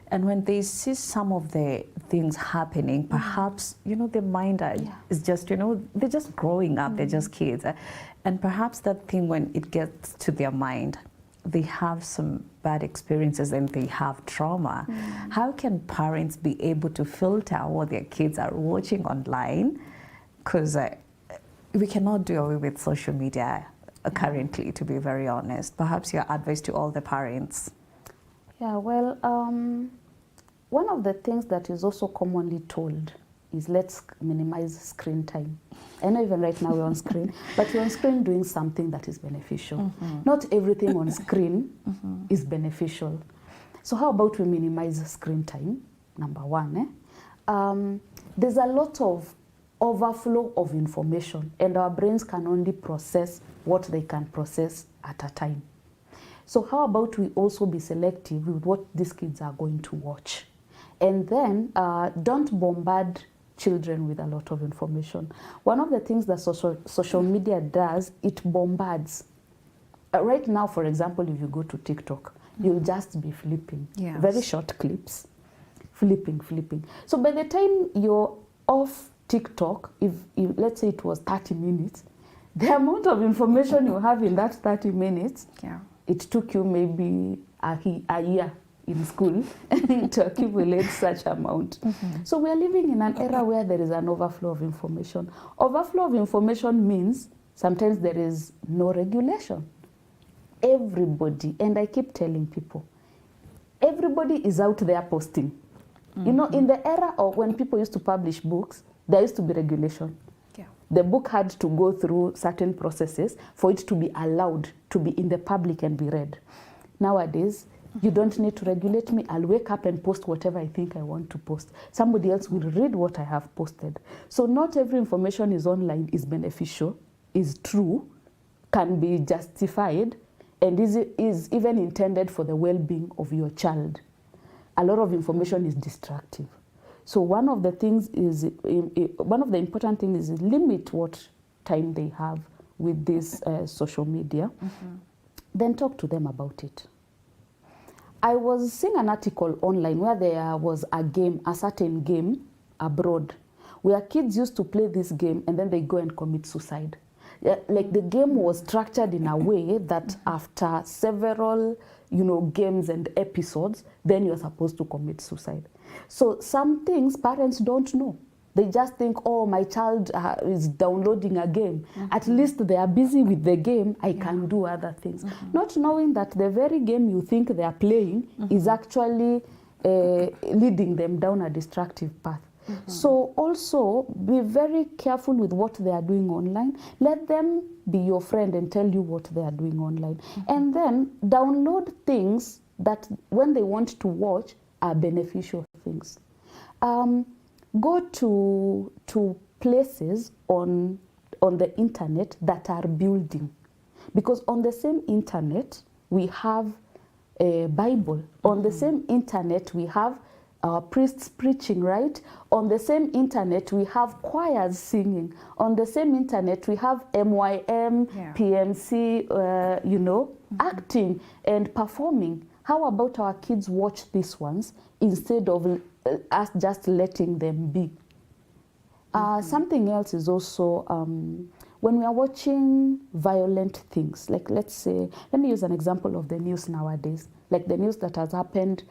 and when they see some of the things happening, perhaps, you know, their mind is just, you know, they're just growing up, they're just kids, and perhaps that thing, when it gets to their mind, they have some bad experiences and they have trauma. How can parents be able to filter what their kids are watching online? Because we cannot do away with social media currently, to be very honest. Perhaps your advice to all the parents. Yeah, well, one of the things that is also commonly told is let's minimize screen time. I know even right now we're on screen, but you're on screen doing something that is beneficial. Not everything on screen is beneficial. So how about we minimize screen time, number one. There's a lot of overflow of information, and our brains can only process what they can process at a time. So how about we also be selective with what these kids are going to watch? And then don't bombard children with a lot of information. One of the things that social media does, it bombards. Right now, for example, if you go to TikTok, you'll just be flipping. Very short clips, flipping. So by the time you're off TikTok, if let's say it was 30 minutes, the amount of information you have in that 30 minutes, it took you maybe a year in school to accumulate such amount. So we are living in an era where there is an overflow of information. Overflow of information means sometimes there is no regulation. Everybody, and I keep telling people, everybody is out there posting. You know, in the era of when people used to publish books, there used to be regulation. The book had to go through certain processes for it to be allowed to be in the public and be read. Nowadays, you don't need to regulate me. I'll wake up and post whatever I think I want to post. Somebody else will read what I have posted. So not every information is online is beneficial, is true, can be justified, and is even intended for the well-being of your child. A lot of information is destructive. So one of the things is, one of the important things is limit what time they have with this social media. Then talk to them about it. I was seeing an article online where there was a game, a certain game abroad, where kids used to play this game and then they go and commit suicide. Yeah, like the game was structured in a way that after several, games and episodes, then you're supposed to commit suicide. So some things parents don't know. They just think, oh, my child is downloading a game. At least they are busy with the game. I can do other things. Not knowing that the very game you think they are playing is actually leading them down a destructive path. So also be very careful with what they are doing online. Let them be your friend and tell you what they are doing online. And then download things that when they want to watch are beneficial things. Go to places on the internet that are building. Because on the same internet, we have a Bible. On the same internet, we have priests preaching, right? On the same internet, we have choirs singing. On the same internet, we have MYM, PMC, acting and performing. How about our kids watch these ones instead of us just letting them be? Something else is also when we are watching violent things, like let me use an example of the news nowadays, like the news that has happened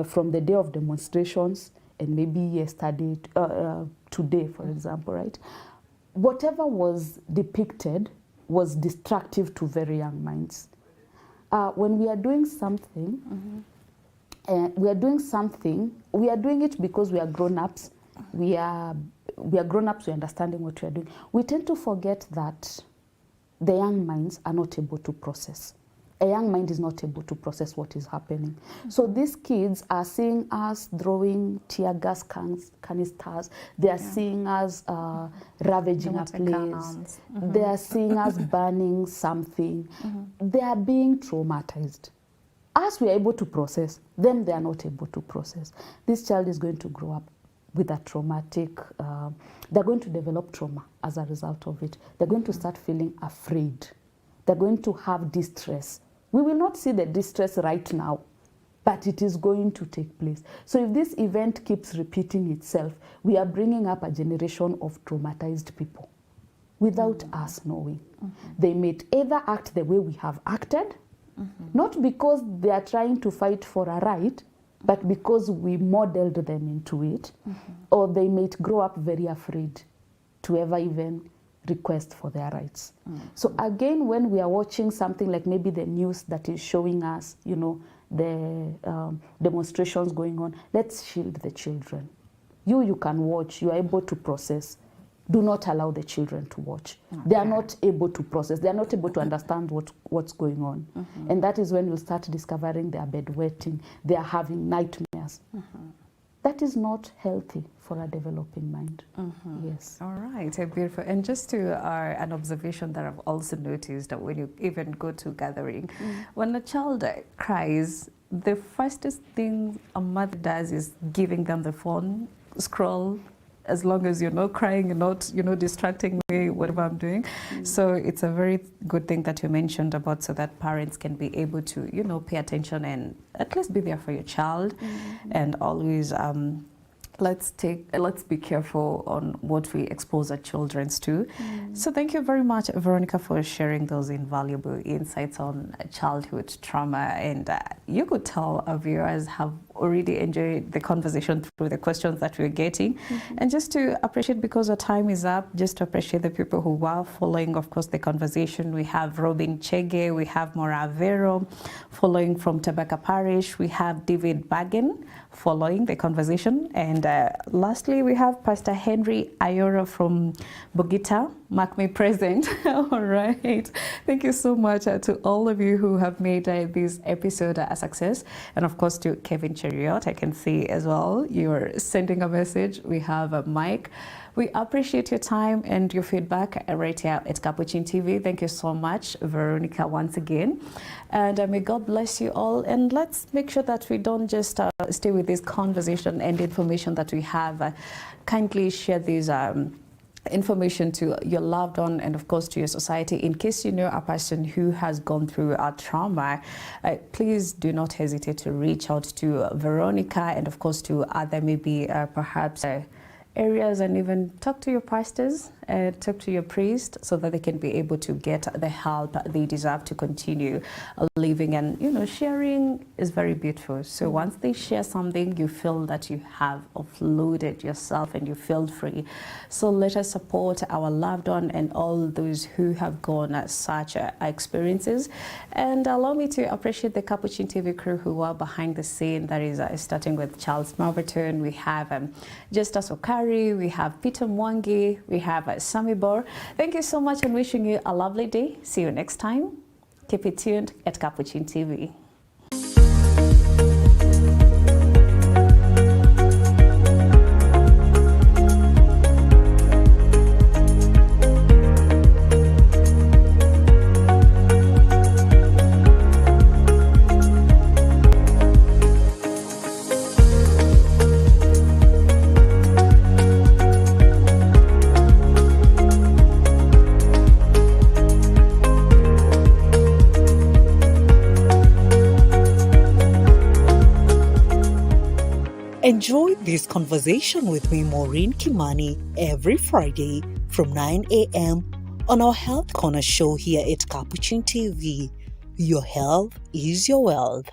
from the day of demonstrations and maybe yesterday, today, for example, right? Whatever was depicted was destructive to very young minds. When we are doing something, we are doing it because we are grown-ups. We are grown-ups, we're understanding what we are doing. We tend to forget that the young minds are not able to process. A young mind is not able to process what is happening. So these kids are seeing us throwing tear gas canisters. They are seeing us ravaging a place. They are seeing us burning something. They are being traumatized. As we are able to process, them they are not able to process. This child is going to grow up with a traumatic, they're going to develop trauma as a result of it. They're going to start feeling afraid. They're going to have distress. We will not see the distress right now, but it is going to take place. So if this event keeps repeating itself, we are bringing up a generation of traumatized people without us knowing. They may either act the way we have acted, not because they are trying to fight for a right, but because we modeled them into it, or they might grow up very afraid to ever even request for their rights. So again, when we are watching something like maybe the news that is showing us, the demonstrations going on, let's shield the children. You can watch, you are able to process. Do not allow the children to watch. They are not able to process. They are not able to understand what's going on. And that is when you start discovering they are bedwetting, they are having nightmares. That is not healthy for a developing mind. Yes. All right, beautiful. And just to an observation that I've also noticed that when you even go to gathering, when a child cries, the firstest thing a mother does is giving them the phone, scroll, as long as you're not crying, you're not, distracting me, whatever I'm doing. So it's a very good thing that you mentioned about so that parents can be able to, pay attention and at least be there for your child. And always, let's be careful on what we expose our children to. So thank you very much, Veronica, for sharing those invaluable insights on childhood trauma. And you could tell our viewers have already enjoyed the conversation through the questions that we're getting. And just to appreciate, because our time is up, just to appreciate the people who were following, of course, the conversation. We have Robin Chege, we have Maweu following from Tabaka Parish, we have David Bagen following the conversation, and lastly we have Pastor Henry Ayora from Bogota. Mark me present. All right, thank you so much to all of you who have made this episode a success, and of course to Kevin Chariot, I can see as well you're sending a message. We have Mike. We appreciate your time and your feedback right here at Capuchin TV. Thank you so much, Veronica, once again. And may God bless you all. And let's make sure that we don't just stay with this conversation and information that we have. Kindly share these information to your loved one and of course to your society. In case you know a person who has gone through a trauma, please do not hesitate to reach out to Veronica and of course to other maybe perhaps areas, and even talk to your pastors and talk to your priest so that they can be able to get the help they deserve to continue living. And sharing is very beautiful. So once they share something, you feel that you have offloaded yourself and you feel free. So let us support our loved one and all those who have gone such experiences. And allow me to appreciate the Capuchin TV crew who are behind the scene. That is starting with Charles Malverton. We have Justus Okari, we have Peter Mwangi, we have Sami Bor. Thank you so much and wishing you a lovely day. See you next time. Keep it tuned at Capuchin TV. Enjoy this conversation with me, Maureen Kimani, every Friday from 9 a.m. on our Health Corner show here at Capuchin TV. Your health is your wealth.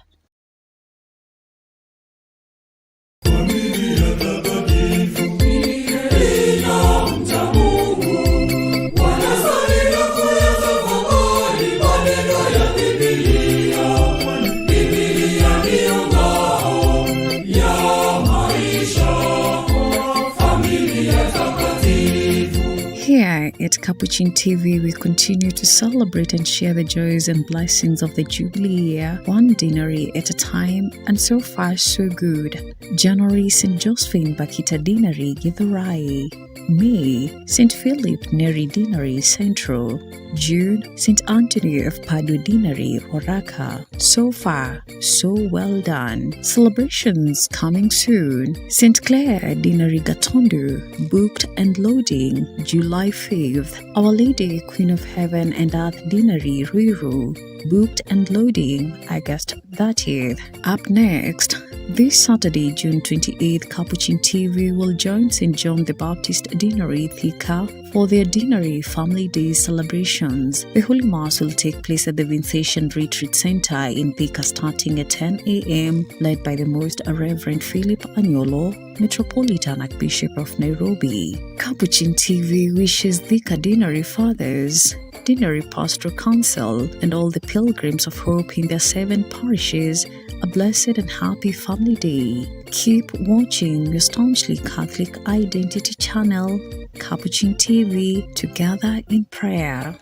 Here at Capuchin TV, we continue to celebrate and share the joys and blessings of the Jubilee year, one dinary at a time, and so far so good. January, St. Josephine Bakita Dinari Githurai. May, St. Philip Neri Dinari Central. June, St. Anthony of Padua Dinari Oraka. So far, so well done. Celebrations coming soon. St. Clair Dinari Gatondu, booked and loading July 5th. Our Lady Queen of Heaven and Earth Dinari Ruiru, booked and loading August 30th. Up next, this Saturday, June 28th, Capuchin TV will join St. John the Baptist Dinari Thika for their Dinari Family Day celebrations. The Holy Mass will take place at the Vincentian Retreat Center in Thika starting at 10 a.m., led by the Most Reverend Philip Anyolo, Metropolitan Archbishop of Nairobi. Capuchin TV wishes Thika Dinari Fathers, Dinari Pastoral Council, and all the pilgrims of hope in their 7 parishes a blessed and happy family day. Keep watching your staunchly Catholic Identity channel, Capuchin TV, together in prayer.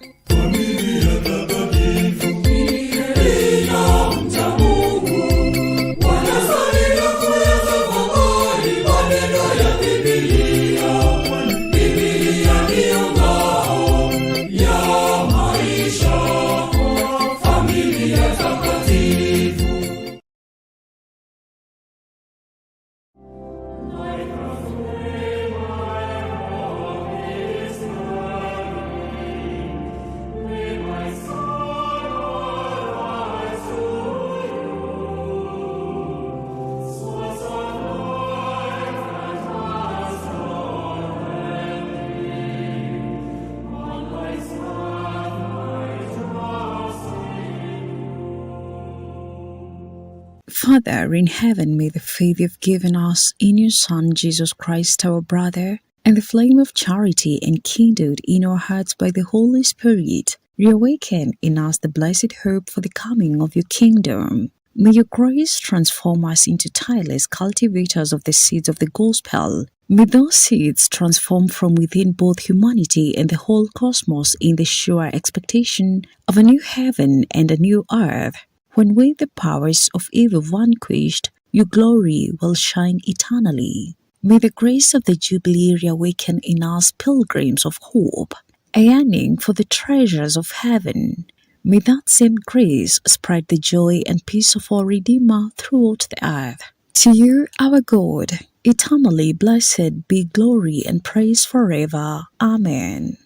Father in heaven, may the faith you've given us in your Son, Jesus Christ, our brother, and the flame of charity enkindled in our hearts by the Holy Spirit, reawaken in us the blessed hope for the coming of your kingdom. May your grace transform us into tireless cultivators of the seeds of the gospel. May those seeds transform from within both humanity and the whole cosmos in the sure expectation of a new heaven and a new earth, when with the powers of evil vanquished, your glory will shine eternally. May the grace of the Jubilee reawaken in us pilgrims of hope, a yearning for the treasures of heaven. May that same grace spread the joy and peace of our Redeemer throughout the earth. To you, our God, eternally blessed be glory and praise forever. Amen.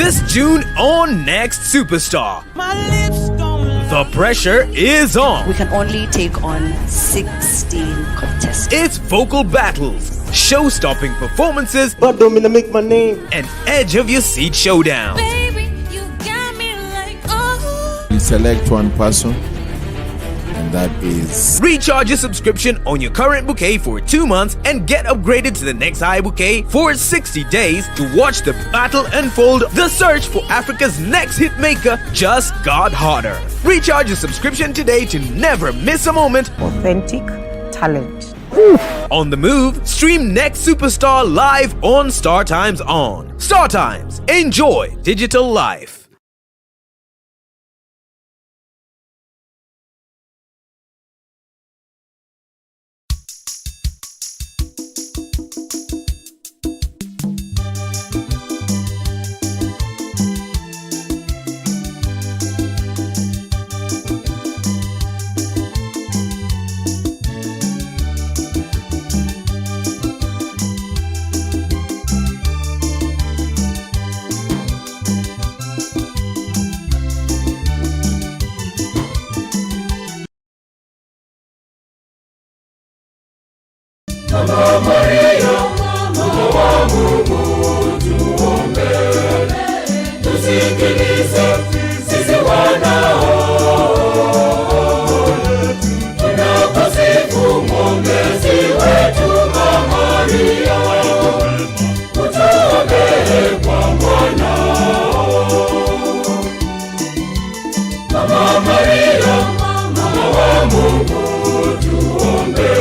This June on Next Superstar. The pressure is on. We can only take on 16 contestants. It's vocal battles, show-stopping performances, but don't mean to make my name, and edge of your seat showdown. Baby, you got me like, oh. You select one person, and that is... Recharge your subscription on your current bouquet for 2 months and get upgraded to the next high bouquet for 60 days to watch the battle unfold. The search for Africa's next hit maker just got harder. Recharge your subscription today to never miss a moment. Authentic talent. On the move, stream Next Superstar live on Star Times On. Star Times, enjoy digital life. Mama Maria, mama wa Mungu, tuombe, tusikilize sisi wanao, tunaposifu mwombezi wetu Mama Maria, utuombee kwa mwanao. Mama Maria, mama wa Mungu, tuombe,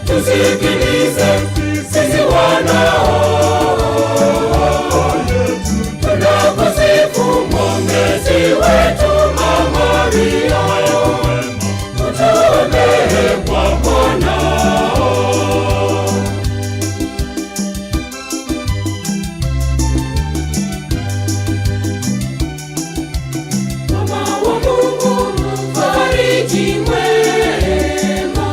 tusikilize sisi wanao, tunaposifu mwombezi wetu Mama Maria, utuombee kwa mwanao. Mama wa Mungu, mfariji mwema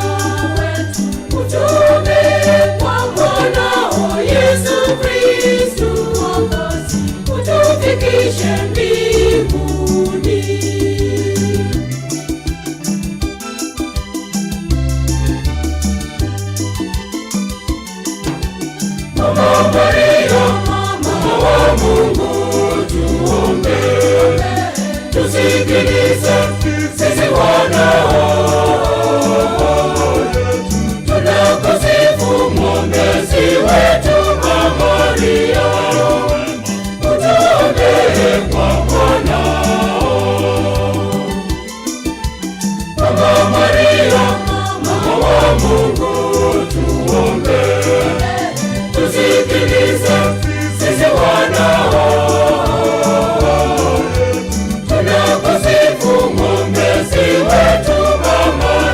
wetu, utuombee kwa mwanao Yesu Kristu Mwokozi, utufikishe mbinguni. Mama Maria, mama wa Mungu, tuombee, tusikilize sisi wanao, tunaposifu mwombezi wetu Mama Maria, utuombee kwa mwanao. Mama Maria, mama wa Mungu, tuombee, tusikilize sisi wanao, tunaposifu mwombezi wetu Mama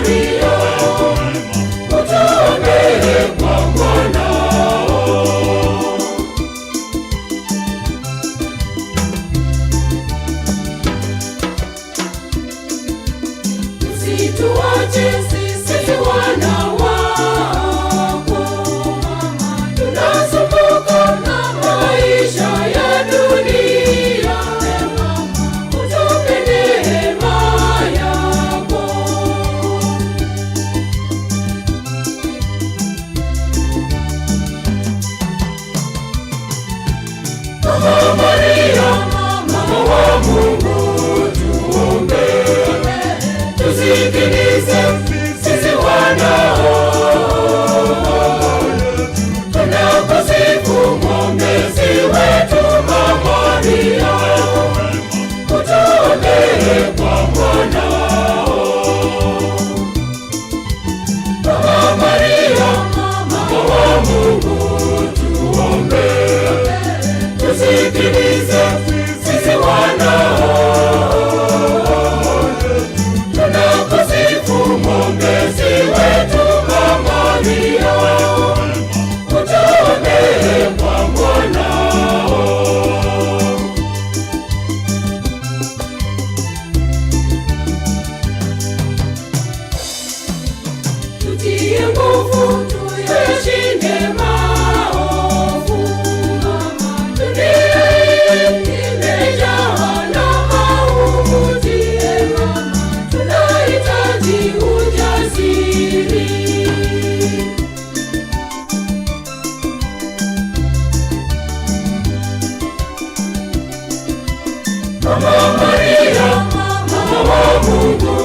Mungu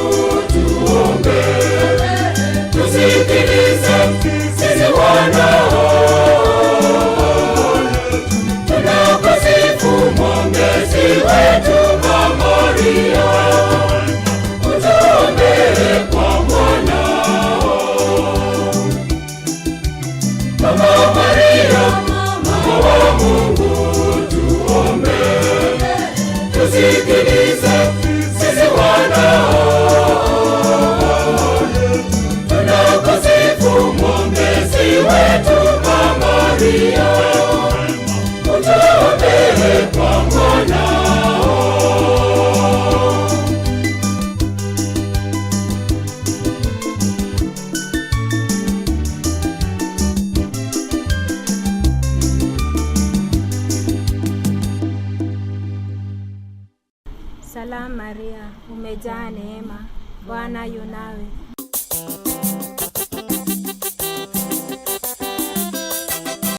tuombe. Tusikilize sisi wanao, tunakusifu mwombezi wetu Mama Maria. Utuombee kwa mwanao. Mama Maria, Mama wa Mungu tuombe. Tusikilize sisi wanao, tunakusifu mwombezi wetu Mama Maria. Utuombee kwa mwanao. Salamu Maria, umejaa neema, Bwana yu nawe.